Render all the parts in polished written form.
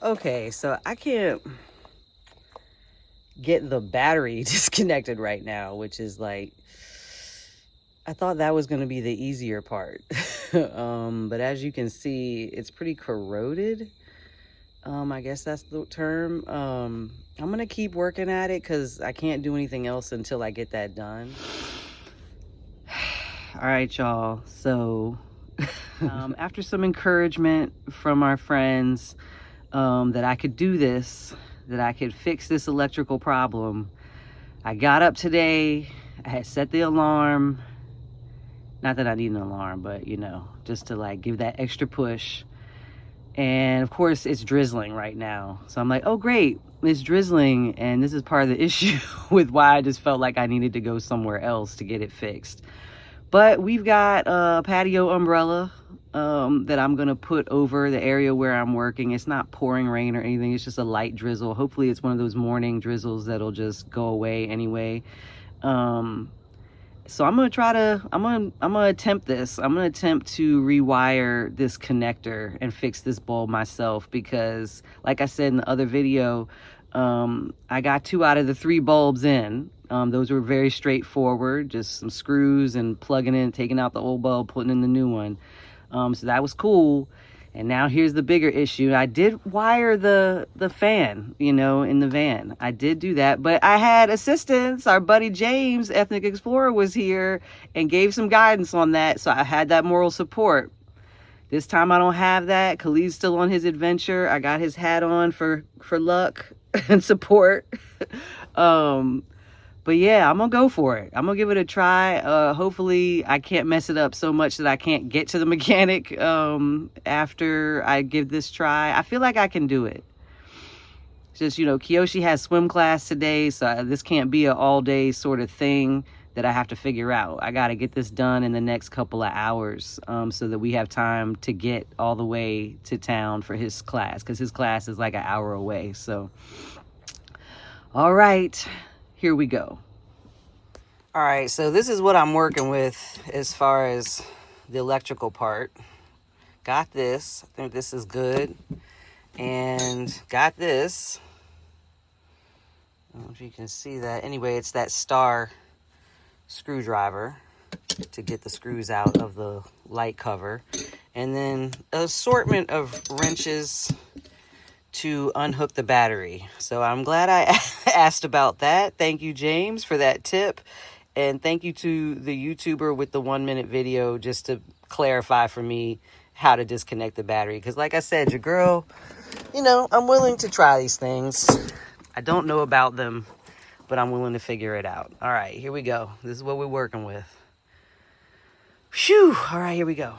Okay, so I can't get the battery disconnected right now, which is like, I thought that was going to be the easier part. But as you can see, it's pretty corroded. I guess that's the term. I'm going to keep working at it because I can't do anything else until I get that done. All right, y'all. So after some encouragement from our friends that I could do this, that I could fix this electrical problem, I got up today. I had set the alarm. Not that I need an alarm, but you know, just to like give that extra push. And of course it's drizzling right now. So I'm like, oh great, it's drizzling. And this is part of the issue with why I just felt like I needed to go somewhere else to get it fixed. But we've got a patio umbrella that I'm gonna put over the area where I'm working. It's not pouring rain or anything, it's just a light drizzle. Hopefully it's one of those morning drizzles that'll just go away anyway. So I'm gonna attempt this. I'm gonna attempt to rewire this connector and fix this bulb myself, because like I said in the other video, I got 2 out of the 3 bulbs in. Those were very straightforward, just some screws and plugging in, taking out the old bulb, putting in the new one. So that was cool. And now here's the bigger issue. I did wire the fan, you know, in the van. I did do that, but I had assistance. Our buddy James, Ethnic Explorer, was here and gave some guidance on that. So I had that moral support. This time I don't have that. Khalid's still on his adventure. I got his hat on for luck and support. But yeah, I'm gonna go for it. I'm gonna give it a try. Hopefully I can't mess it up so much that I can't get to the mechanic after I give this try. I feel like I can do it. It's just, you know, Kiyoshi has swim class today, so this can't be an all-day sort of thing that I have to figure out. I gotta get this done in the next couple of hours so that we have time to get all the way to town for his class, because his class is like an hour away. So, all right. Here we go. All right, so this is what I'm working with as far as the electrical part. Got this. I think this is good. And got this. I don't know if you can see that. Anyway, it's that star screwdriver to get the screws out of the light cover. And then an assortment of wrenches to unhook the battery. So I'm glad I asked about that. Thank you, James, for that tip. And thank you to the YouTuber with the 1-minute video just to clarify for me how to disconnect the battery. Because like I said, your girl, you know, I'm willing to try these things. I don't know about them, but I'm willing to figure it out. All right, here we go. This is what we're working with. Phew. All right, here we go.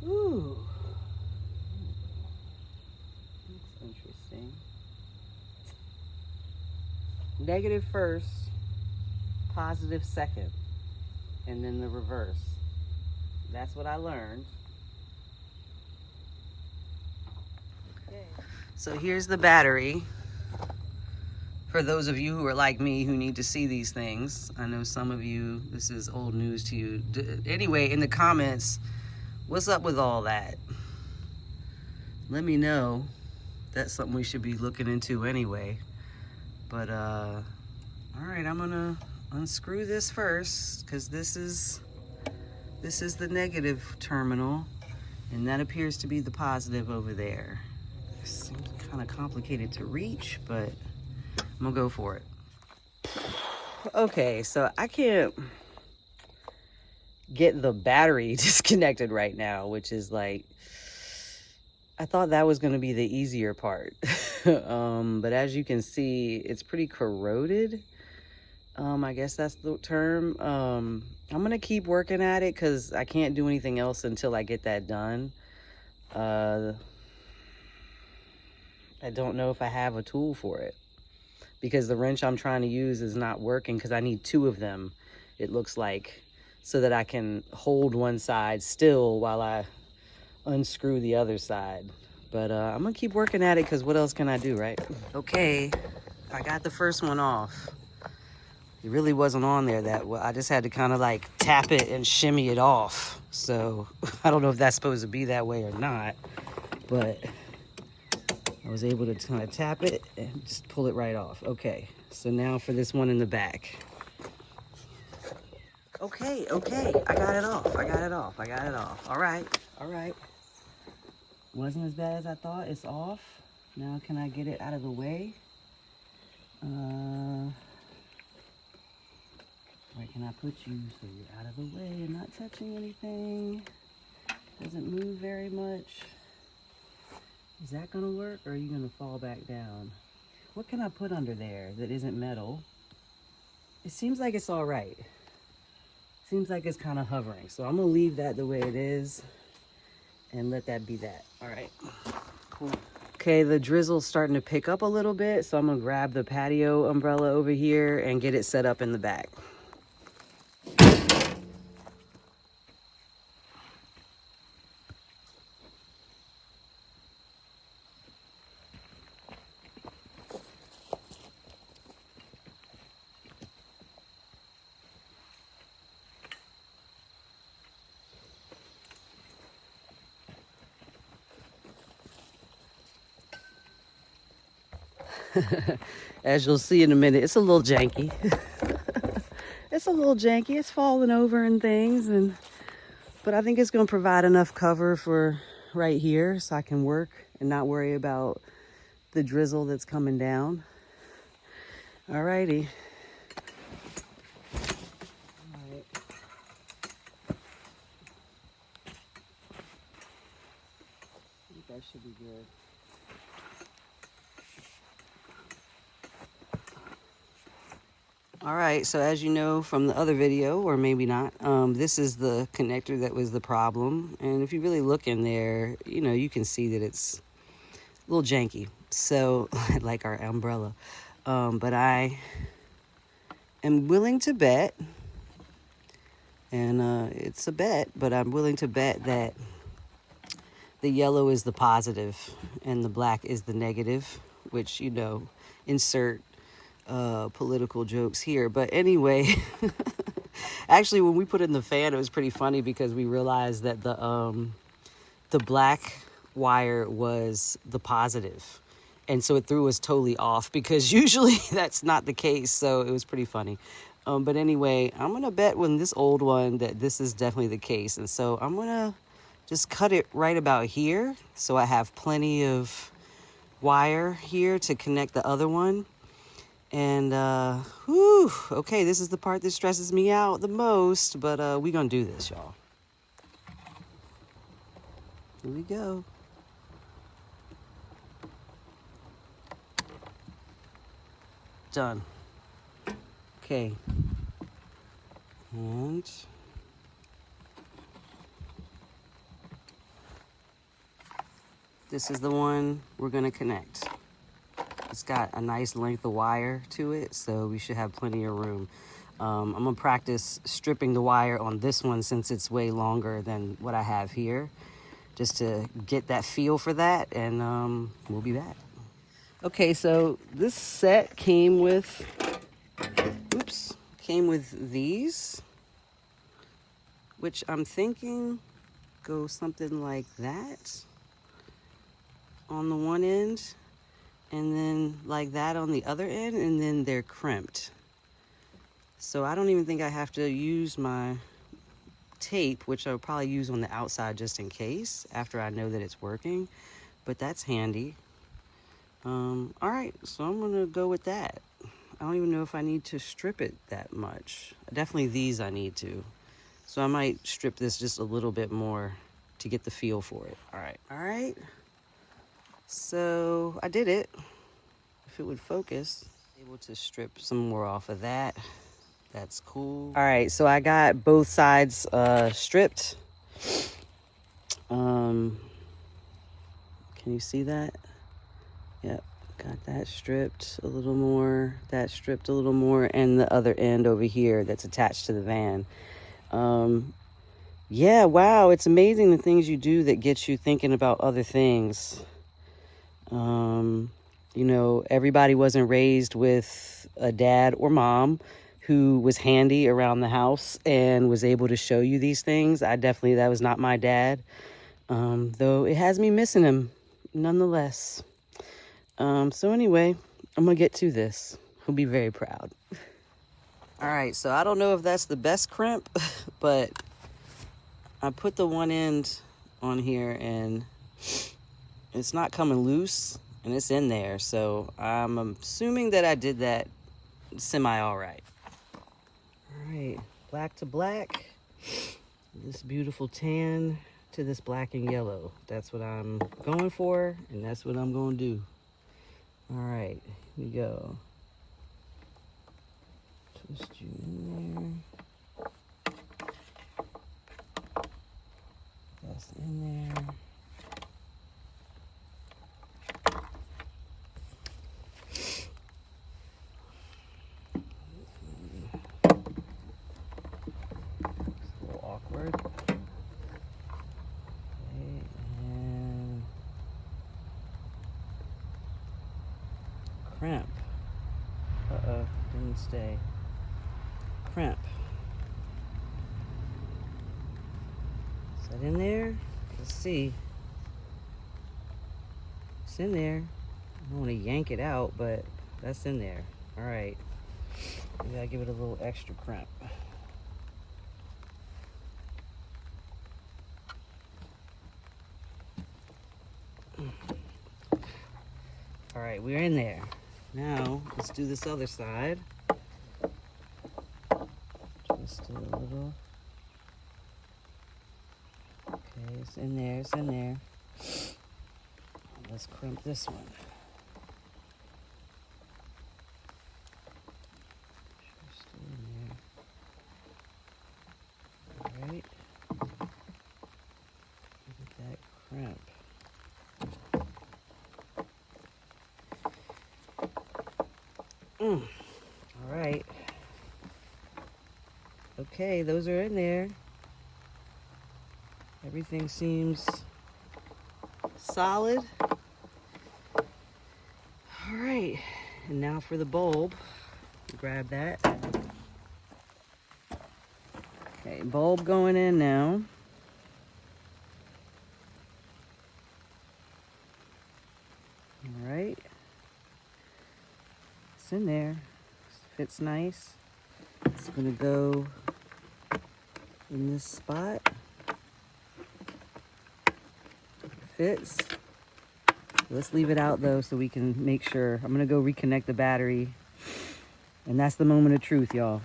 Ooh. That's interesting. Negative first, positive second, and then the reverse. That's what I learned. Okay. So here's the battery. For those of you who are like me who need to see these things, I know some of you, this is old news to you. Anyway, in the comments, what's up with all that? Let me know. That's something we should be looking into anyway. But all right, I'm gonna unscrew this first, because this is the negative terminal, and that appears to be the positive over there. It seems kind of complicated to reach, but I'm gonna go for it. Okay, so I can't get the battery disconnected right now, which is like, I thought that was going to be the easier part. But as you can see, it's pretty corroded. I guess that's the term. I'm going to keep working at it because I can't do anything else until I get that done. I don't know if I have a tool for it, because the wrench I'm trying to use is not working, because I need 2 of them, it looks like, so that I can hold one side still while I unscrew the other side. But I'm gonna keep working at it, because what else can I do, right? Okay, I got the first one off. It really wasn't on there that well. I just had to kind of like tap it and shimmy it off. So I don't know if that's supposed to be that way or not, but I was able to kind of tap it and just pull it right off. Okay, so now for this one in the back. Okay, I got it off. All right. Wasn't as bad as I thought. It's off. Now can I get it out of the way? Where can I put you so you're out of the way and not touching anything? Doesn't move very much. Is that gonna work, or are you gonna fall back down? What can I put under there that isn't metal? It seems like it's all right. Seems like it's kind of hovering. So I'm gonna leave that the way it is and let that be that. All right, cool. Okay, the drizzle's starting to pick up a little bit, so I'm gonna grab the patio umbrella over here and get it set up in the back. As you'll see in a minute, it's a little janky. It's falling over and things, but I think it's going to provide enough cover for right here so I can work and not worry about the drizzle that's coming down. Alrighty. Alright. I think that should be good. All right, so as you know from the other video, or maybe not, this is the connector that was the problem. And if you really look in there, you know, you can see that it's a little janky. So, like our umbrella. But I am willing to bet, and it's a bet, but I'm willing to bet that the yellow is the positive and the black is the negative, which, you know, insert political jokes here. But anyway, actually when we put in the fan, it was pretty funny because we realized that the black wire was the positive, and so it threw us totally off because usually that's not the case. So it was pretty funny. But anyway, I'm gonna bet with this old one that this is definitely the case, and so I'm gonna just cut it right about here so I have plenty of wire here to connect the other one. And whew, okay, this is the part that stresses me out the most, but we're gonna do this, y'all. Here we go. Done. Okay. And this is the one we're gonna connect. It's got a nice length of wire to it, so we should have plenty of room. I'm gonna practice stripping the wire on this one since it's way longer than what I have here, just to get that feel for that, and we'll be back. Okay, so this set came with, these, which I'm thinking go something like that on the one end, and then like that on the other end, and then they're crimped. So I don't even think I have to use my tape, which I'll probably use on the outside just in case after I know that it's working, but that's handy. All right, so I'm gonna go with that. I don't even know if I need to strip it that much. Definitely these I need to. So I might strip this just a little bit more to get the feel for it. All right. So I did it. If it would focus, able to strip some more off of that. That's cool. All right, so I got both sides stripped. Can you see that? Yep, got that stripped a little more, that stripped a little more, and the other end over here that's attached to the van. Yeah, wow, it's amazing the things you do that get you thinking about other things. You know, everybody wasn't raised with a dad or mom who was handy around the house and was able to show you these things. That was not my dad. Though it has me missing him nonetheless. So anyway, I'm gonna get to this. He'll be very proud. All right, so I don't know if that's the best crimp, but I put the one end on here and it's not coming loose and it's in there. So I'm assuming that I did that semi all right. All right, black to black. This beautiful tan to this black and yellow. That's what I'm going for, and that's what I'm going to do. All right, here we go. Twist you in there. That's in there. It's a little awkward. Okay, and cramp. Uh-oh, didn't stay. Cramp. Is that in there? Let's see. It's in there. I don't want to yank it out, but that's in there. All right. We gotta give it a little extra cramp. All right, we're in there. Now, let's do this other side. Just a little. Okay, it's in there, it's in there. Let's crimp this one. Just in there. All right. Look at that crimp. All right. Okay, those are in there. Everything seems solid. All right, and now for the bulb. Grab that. Okay, bulb going in now. All right. It's in there. Fits nice. It's gonna go in this spot. Fits. Let's leave it out though so we can make sure. I'm gonna go reconnect the battery. And that's the moment of truth, y'all.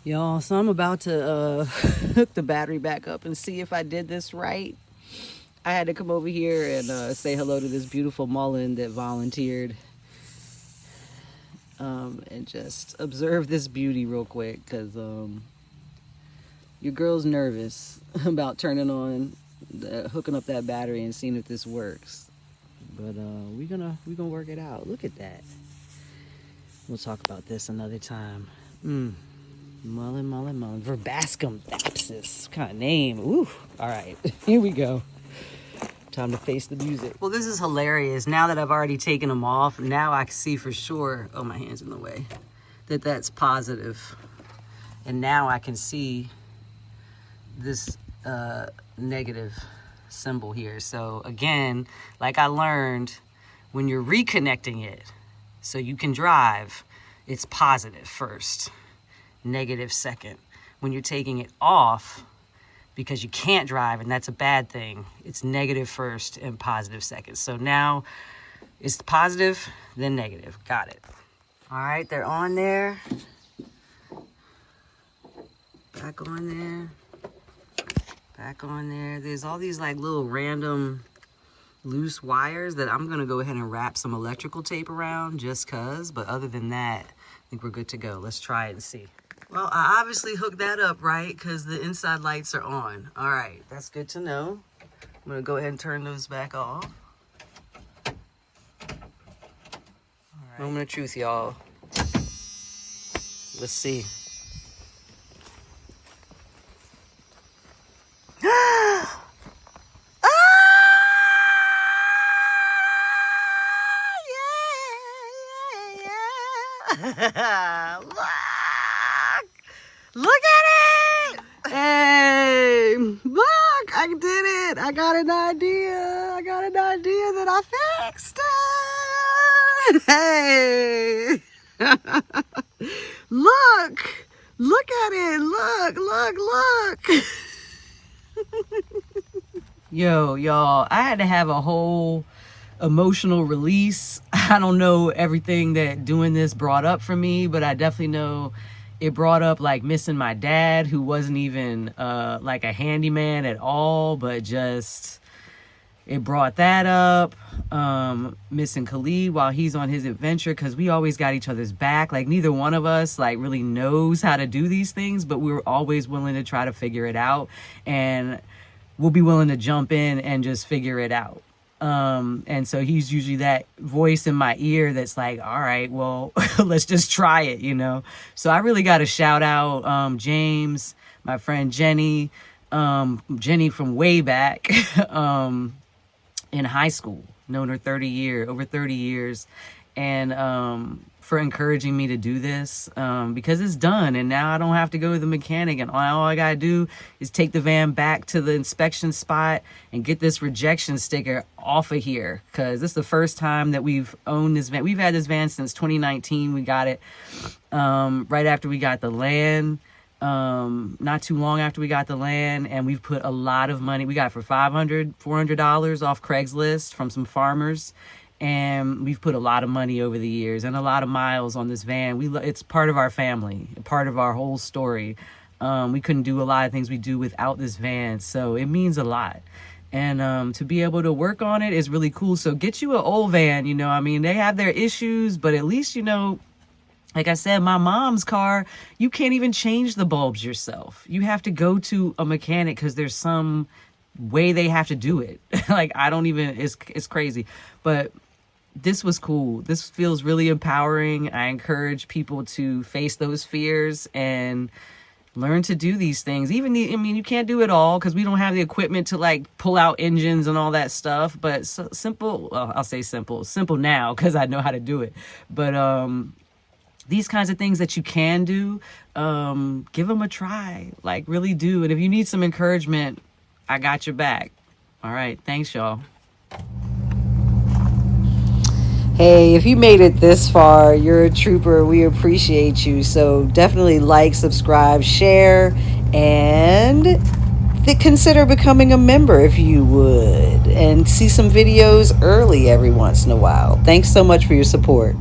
Y'all, so I'm about to hook the battery back up and see if I did this right. I had to come over here and say hello to this beautiful mullen that volunteered. And just observe this beauty real quick, because your girl's nervous about turning on, hooking up that battery and seeing if this works. But we're gonna work it out. Look at that. We'll talk about this another time. Mullen. Verbascum thapsus. What kind of name? Ooh. All right, here we go. Time to face the music. Well, this is hilarious. Now that I've already taken them off, now I can see for sure, oh, my hand's in the way, that that's positive. And now I can see this negative symbol here. So again, like I learned, when you're reconnecting it so you can drive, it's positive first, negative second. When you're taking it off because you can't drive, and that's a bad thing, it's negative first and positive second. So now it's positive, then negative. Got it. All right, they're on there. Back on there. Back on there. There's all these like little random loose wires that I'm gonna go ahead and wrap some electrical tape around just cause, but other than that, I think we're good to go. Let's try it and see. Well, I obviously hooked that up right because the inside lights are on. All right, that's good to know. I'm gonna go ahead and turn those back off. Moment of truth, y'all. Let's see. Look! Look at it! Hey! Look! I did it! I got an idea! I got an idea that I fixed it! Hey! Look! Look at it! Look! Look! Look! Yo, y'all, I had to have a whole emotional release. I don't know everything that doing this brought up for me, but I definitely know it brought up like missing my dad, who wasn't even like a handyman at all, but just it brought that up. Missing Khalid while he's on his adventure, because we always got each other's back. Like neither one of us like really knows how to do these things, but we were always willing to try to figure it out, and we'll be willing to jump in and just figure it out. And so he's usually that voice in my ear that's like, all right, well, let's just try it, you know? So I really got to shout out, James, my friend Jenny from way back, in high school, known her over 30 years. And, for encouraging me to do this, because it's done, and now I don't have to go to the mechanic, and all I gotta do is take the van back to the inspection spot and get this rejection sticker off of here, because this is the first time that we've owned this van. We've had this van since 2019. We got it right after we got the land, not too long after we got the land, and we've put a lot of money. We got it for $400 off Craigslist from some farmers. And we've put a lot of money over the years and a lot of miles on this van. It's part of our family, part of our whole story. We couldn't do a lot of things we do without this van, so it means a lot. And to be able to work on it is really cool. So get you an old van, you know. I mean, they have their issues, but at least, you know, like I said, my mom's car, you can't even change the bulbs yourself. You have to go to a mechanic because there's some way they have to do it. Like, I don't even, it's crazy. But this was cool. This feels really empowering. I encourage people to face those fears and learn to do these things. I mean, you can't do it all because we don't have the equipment to like pull out engines and all that stuff. But simple, well, I'll say simple now because I know how to do it. But these kinds of things that you can do, give them a try. Like, really do. And if you need some encouragement, I got your back. All right. Thanks, y'all. Hey, if you made it this far, you're a trooper. We appreciate you. So definitely like, subscribe, share, and consider becoming a member if you would. And see some videos early every once in a while. Thanks so much for your support.